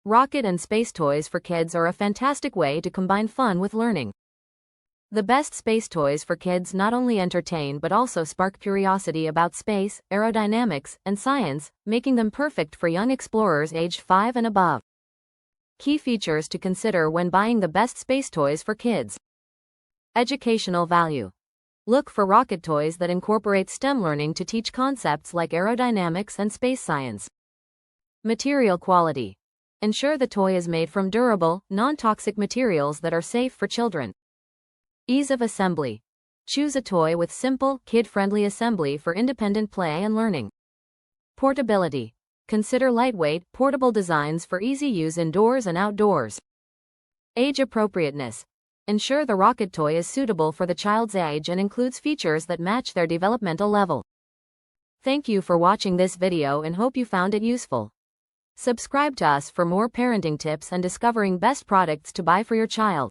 Rocket and space toys for kids are a fantastic way to combine fun with learning. The best space toys for kids not only entertain but also spark curiosity about space, aerodynamics, and science, making them perfect for young explorers aged 5 and above. Key features to consider when buying the best space toys for kids. Educational value. Look for rocket toys that incorporate STEM learning to teach concepts like aerodynamics and space science. Material quality. Ensure the toy is made from durable, non-toxic materials that are safe for children. Ease of assembly. Choose a toy with simple, kid-friendly assembly for independent play and learning. Portability. Consider lightweight, portable designs for easy use indoors and outdoors. Age appropriateness. Ensure the rocket toy is suitable for the child's age and includes features that match their developmental level. Thank you for watching this video and hope you found it useful. Subscribe to us for more parenting tips and discovering best products to buy for your child.